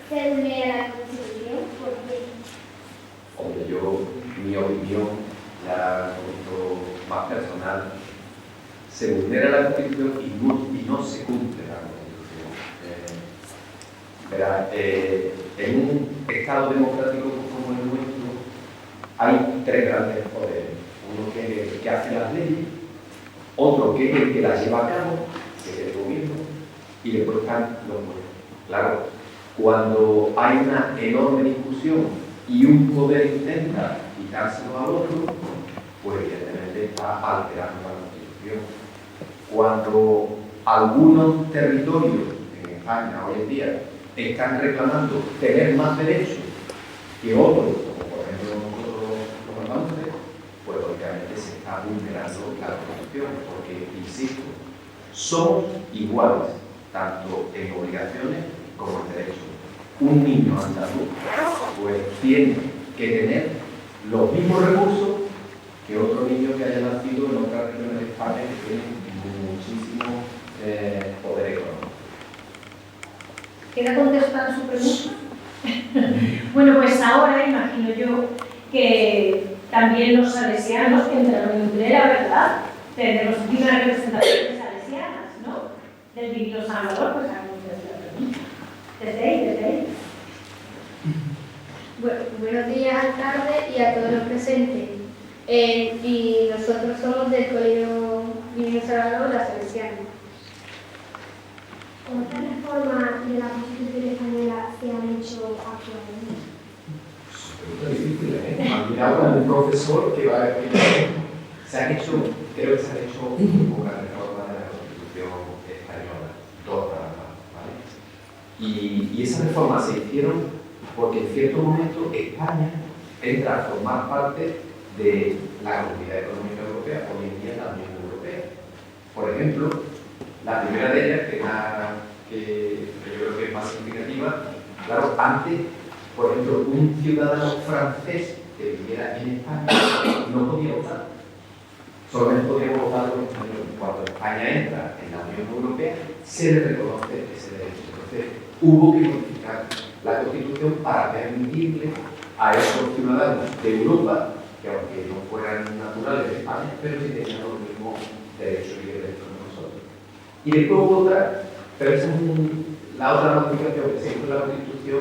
se vulnera la Constitución? ¿Por qué? Hombre, mi opinión, ya un poquito más personal, se vulnera la Constitución y no se cumple la Constitución. Verá, en un Estado democrático como el nuestro hay tres grandes poderes. Uno que hace las leyes, otro que es el que las lleva a cabo, que es el gobierno, y después están los pueblos. Claro, cuando hay una enorme discusión y un poder intenta quitárselo al otro, pues evidentemente está alterando la Constitución. Cuando algunos territorios en España hoy en día están reclamando tener más derechos que otros, como por ejemplo nosotros los andaluces, pues lógicamente se está vulnerando la Constitución, porque, insisto, somos iguales, tanto en obligaciones como en derechos. Un niño andaluz pues tiene que tener los mismos recursos que otro niño que haya nacido en otras regiones de España que tienen muchísimo poder económico. ¿Queda contestada su pregunta? Bueno, pues ahora imagino yo que también los salesianos, que entre la verdad, tenemos unas representaciones salesianas, ¿no? Del Divino Salvador, pues a la pregunta. Desde ahí. Bueno, buenos días, tardes y a todos los presentes. Y nosotros somos del Colegio Divino Salvador, la Salesiana. ¿Cuántas reformas de la Constitución española se han hecho actualmente? Es difícil, ¿eh? Han mirado con un profesor que va a decir se han hecho, creo que se han hecho una reforma de la Constitución española, dos nada más, ¿vale? Y esas reformas se hicieron porque en cierto momento España entra a formar parte de la Comunidad Económica Europea, hoy en día la Unión Europea. Por ejemplo, la primera de ellas, que yo creo que es más significativa, claro, antes, por ejemplo, un ciudadano francés que viviera en España no podía votar. Solamente podía votar los españoles. Cuando España entra en la Unión Europea, se le reconoce ese derecho. Entonces, hubo que modificar la Constitución para permitirle a esos ciudadanos de Europa, que aunque no fueran naturales de España, pero sí tenían los mismos derechos y derechos que nosotros. Y después hubo otra, pero esa es la otra modificación que se hizo en la Constitución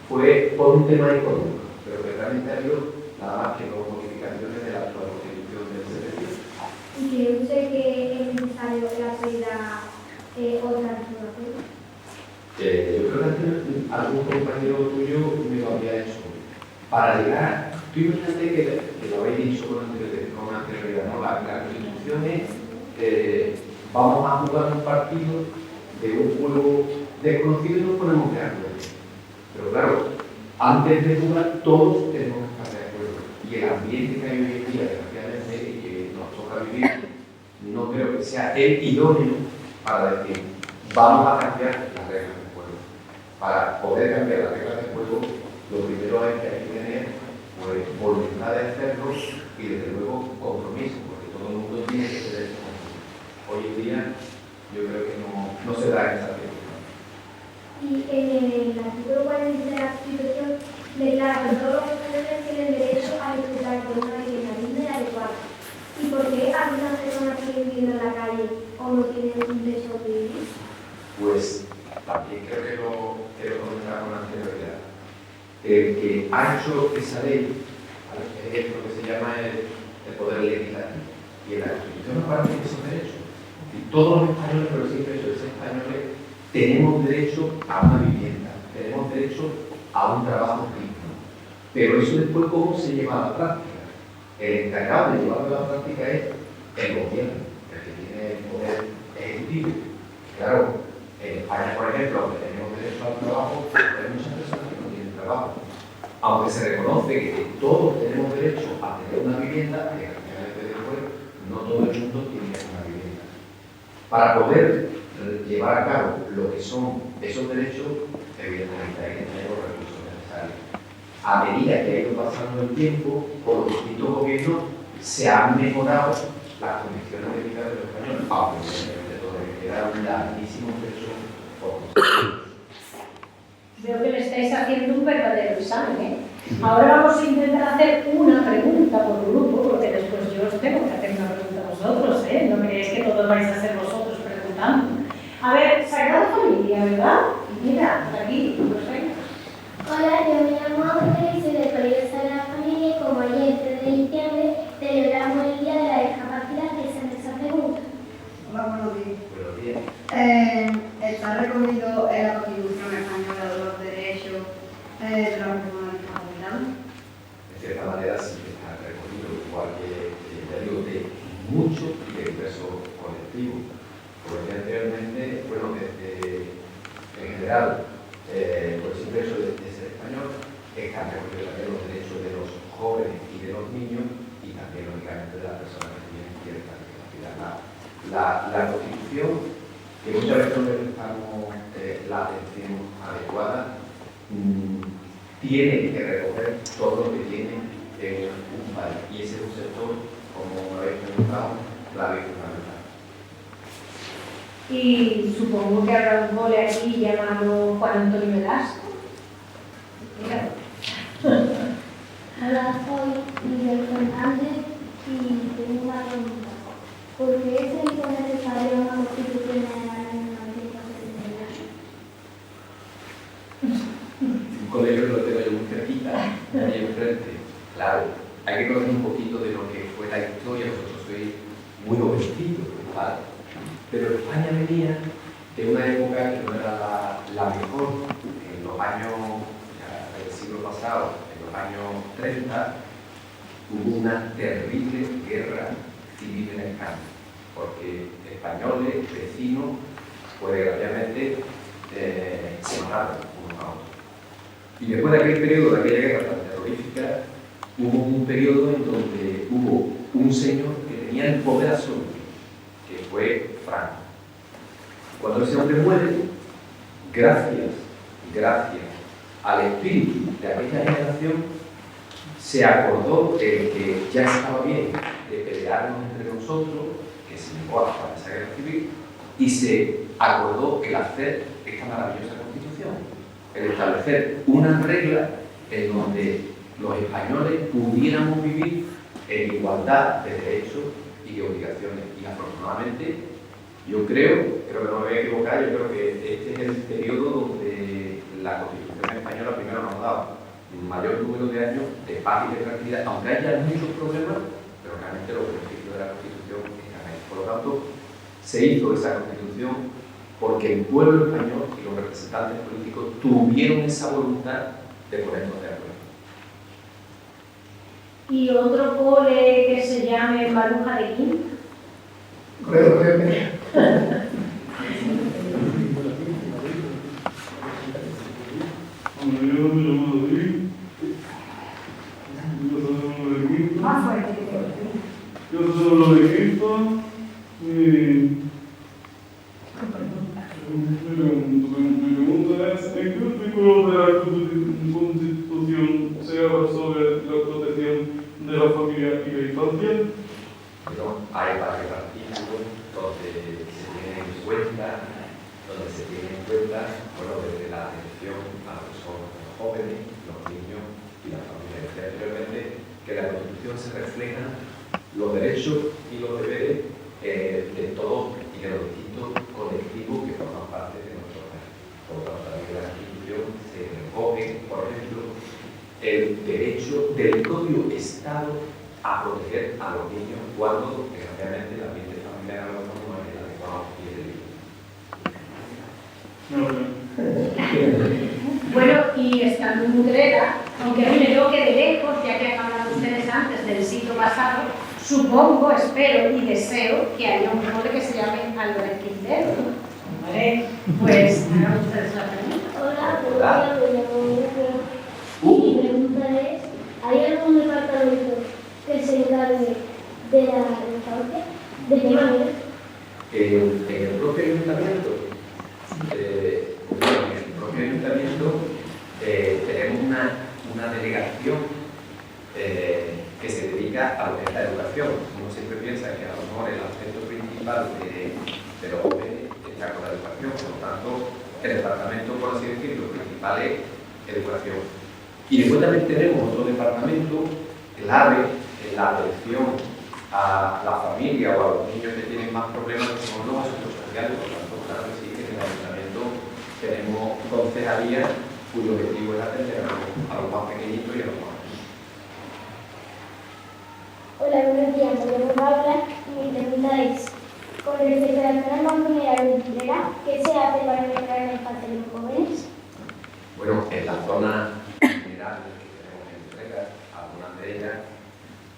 fue por un tema económico, pero que realmente ha habido nada más que dos modificaciones de la actual Constitución del 70. ¿Y cree usted que es necesario en la actualidad otra reforma? Yo creo que antes algún compañero tuyo me lo había hecho. Para llegar, tú imagínate que lo habéis dicho con anterioridad, ¿no? La Constitución es, vamos a jugar un partido de un juego desconocido y nos ponemos de acuerdo. Pero claro, antes de jugar todos tenemos que estar de acuerdo. Y el ambiente que hay hoy en día, desgraciadamente, y que nos toca vivir, no creo que sea el idóneo para decir, vamos a cambiar las reglas del juego. Para poder cambiar las reglas del juego, lo primero es que hay que tener pues, voluntad de hacerlo y desde luego compromiso, porque todo el mundo tiene que tener ese compromiso. Hoy en día yo creo que no se da esa situación. Y en el artículo 40 de la Constitución declara que todos los españoles tienen derecho a disfrutar de una vivienda digna y adecuada. ¿Y por qué algunas personas siguen viviendo en la calle o no tienen un derecho a vivir? Pues también creo que lo comentaba con anterioridad. El que ha hecho esa ley, es lo que se llama el poder legislativo. Y en la Constitución aparecen esos derechos. Y todos los españoles, pero siempre los españoles, tenemos derecho a una vivienda, tenemos derecho a un trabajo digno. Pero eso después, ¿cómo se lleva a la práctica? El encargado de llevarlo a la práctica es el gobierno, el que tiene el poder ejecutivo. Claro, en España, por ejemplo, aunque tenemos derecho al trabajo, hay muchas personas que no tienen trabajo. Aunque se reconoce que todos tenemos derecho a tener una vivienda, desgraciadamente después no todo el mundo tiene una vivienda. Para poder llevar a cabo lo que son esos derechos, evidentemente hay que tener los recursos necesarios. A medida que ha ido pasando el tiempo, por los distintos gobiernos se han mejorado las condiciones de vida de los españoles, aunque evidentemente todavía queda un larguísimo trecho por conseguir. Veo que le estáis haciendo un verdadero examen, ¿eh? Ahora vamos a intentar hacer una pregunta por grupo, porque después yo os tengo que hacer una pregunta a vosotros, ¿eh? No creéis que todos vais a ser vosotros preguntando. A ver, Sagrada Familia, ¿verdad? Mira, por aquí, perfecto. Hola, yo me llamo Ángel y soy del Colegio Sagrada Familia y como ayer 3 de diciembre celebramos el Día de la Discapacidad que se me esa pregunta. Hola, buenos días. Buenos días. Está recogido en la Constitución Española de los derechos de las personas discapacitadas. De cierta manera sí que está recogido, igual que ya digo, de mucho y de diversos colectivos. Como decía anteriormente, bueno, en general, por el simple hecho de ser español, están recogidos también los derechos de los jóvenes y de los niños y también, lógicamente, de las personas que tienen cierta discapacidad. La Constitución, que muchas veces no le prestamos la atención adecuada, tiene que recoger todo lo que tiene un país. Y ese es un sector, como lo habéis preguntado, clave y fundamental. Y supongo que habrá un cole aquí llamado Juan Antonio Velasco. Mira. Hola, soy Miguel Fernández y tengo una pregunta. ¿Por qué se hizo necesaria una Constitución en el año 1979? Un colegio lo tengo yo muy cerquita, muy enfrente. Claro, hay que conocer un poquito de lo que fue la historia, vosotros sois muy jovencitos, ¿vale? Pero España venía de una época que no era la mejor. En los años del siglo pasado, en los años 30, hubo una terrible guerra civil en el campo, porque españoles, vecinos, pues desgraciadamente se mataron unos a otros. Y después de aquel periodo, de aquella guerra tan terrorífica, hubo un periodo en donde hubo un señor que tenía el poder absoluto, que fue Franco. Cuando ese hombre muere, gracias al espíritu de aquella generación, se acordó de que ya estaba bien de pelearnos entre nosotros, que se llevó hasta esa guerra civil, y se acordó el hacer esta maravillosa Constitución, el establecer una regla en donde los españoles pudiéramos vivir en igualdad de derechos y de obligaciones. Y afortunadamente, yo creo que no me voy a equivocar, yo creo que este es el periodo donde la Constitución española primero nos ha dado un mayor número de años de paz y de tranquilidad, aunque haya muchos problemas, pero realmente los beneficios de la Constitución están ahí. Por lo tanto, se hizo esa Constitución porque el pueblo español y los representantes políticos tuvieron esa voluntad de ponernos de acuerdo. ¿Y otro cole que se llame Maruja de Quinta? Más fuerte que Yo soy lo de Quinto y mi pregunta es: ¿en qué artículo de la Constitución se habla sobre la protección de la familia y la infancia? Pero hay varios artículos donde se tiene en cuenta, bueno, desde la atención a las personas, los jóvenes, los niños y las familias. Decía anteriormente que en la Constitución se reflejan los derechos y los deberes de todos y de los distintos colectivos que forman parte de nuestro país. Por lo tanto, también en la Constitución se recoge, por ejemplo, el derecho del propio Estado a proteger a los niños cuando, desgraciadamente, el ambiente familiar a lo mejor no es el adecuado y el debido. Bueno, y estando en Utrera, aunque a mí me toque de lejos, ya que han hablado ustedes antes del siglo pasado, supongo, espero y deseo que haya un cole que se llame Álvarez Quintero, ¿no? Vale, pues hagan ustedes la pregunta. Hola, me llamo Miguel y mi pregunta es: ¿hay algún departamento que se encargue de la infancia? ¿De qué manera? En el propio ayuntamiento, tenemos una delegación que se dedica a lo que es la educación. Uno siempre piensa que a lo mejor el aspecto principal de los jóvenes está con la educación, por lo tanto, el departamento, por así decirlo, principal es educación. Y después también tenemos otro departamento clave en la atención a la familia o a los niños que tienen más problemas, que son los asuntos sociales. Por tanto, claro que sí, que en el ayuntamiento tenemos concejalías cuyo objetivo es atender a los más pequeñitos y a los más pequeños. Hola, buenos días. Me llamo Paula y mi pregunta es, con respecto a la zona más vulnerable de Utrera, ¿qué se hace para mejorar la infancia de los jóvenes? Bueno, en la zona vulnerable que tenemos en Utrera, algunas de ellas,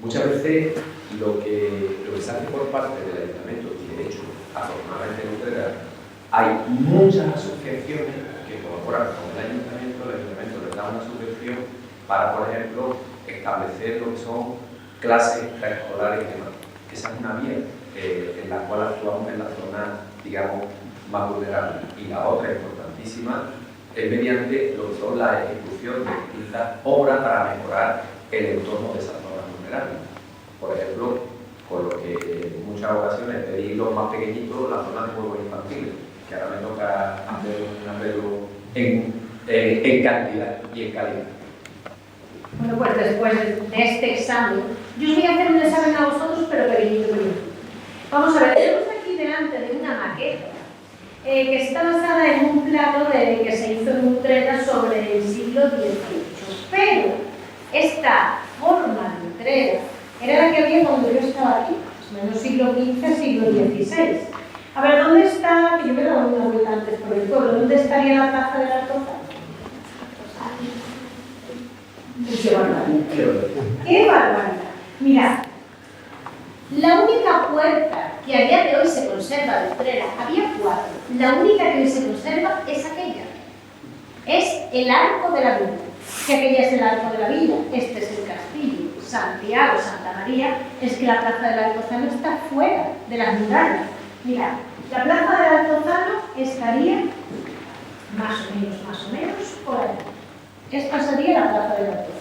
muchas veces lo que se hace por parte del ayuntamiento, y de hecho, afortunadamente en Utrera, hay muchas asociaciones que colaboran con el ayuntamiento les da una subvención para, por ejemplo, establecer lo que son clases preescolares y demás. Esa es una vía en la cual actuamos en la zona, digamos, más vulnerable. Y la otra, importantísima, es mediante lo que son la ejecución de distintas obras para mejorar el entorno de esas zonas vulnerables. Por ejemplo, con lo que en muchas ocasiones pedí los más pequeñitos, las zonas de juegos infantiles, que ahora me toca hacer un arreglo en cantidad y en calidad. Bueno, pues después de este examen, yo os voy a hacer un examen a vosotros, pero pequeñito. Vamos a ver, tenemos aquí delante de una maqueta que está basada en un plato que se hizo en Utrera sobre el siglo XVIII. Pero esta forma de Utrera era la que había cuando yo estaba aquí, más o menos siglo XV, siglo XVI. A ver, ¿dónde está? Yo me he dado una vuelta antes por el pueblo. ¿Dónde estaría la plaza de la Alcozar? ¡Qué barbaridad! ¡Qué barbaridad! Mirad, la única puerta que a día de hoy se conserva de Utrera, había 4, la única que hoy se conserva es aquella. Es el Arco de la Villa, que aquella es el Arco de la Villa, este es el castillo, Santiago, Santa María, es que la plaza del Altozano está fuera de las murallas. Mirad, la plaza del Altozano estaría más o menos por ahí. Esta sería la plaza del Altozano.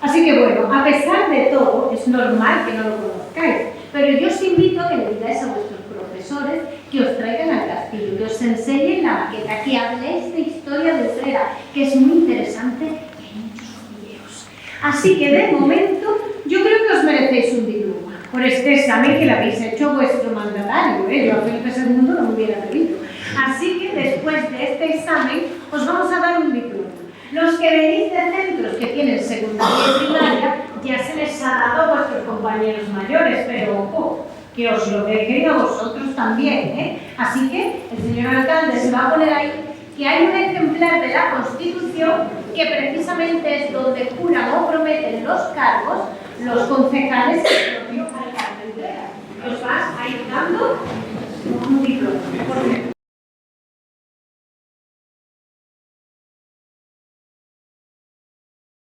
Así que bueno, a pesar de todo, es normal que no lo conozcáis, pero yo os invito a que le digáis a vuestros profesores que os traigan al castillo, que os enseñen la maqueta, que habléis de historia de Utrera, que es muy interesante y hay muchos hormigueros. Así que de momento, yo creo que os merecéis un diploma por este examen que le habéis hecho vuestro mandatario, Yo a Felipe II no me hubiera pedido. Así que después de este examen, os vamos a dar un diploma. Los que venís de centros que tienen secundaria y primaria, ya se les ha dado a vuestros compañeros mayores, pero ojo, que os lo dejen a vosotros también, Así que el señor alcalde se va a poner ahí que hay un ejemplar de la Constitución que precisamente es donde juran o prometen los cargos los concejales y el propio alcalde Utrera. Os vas a ir dando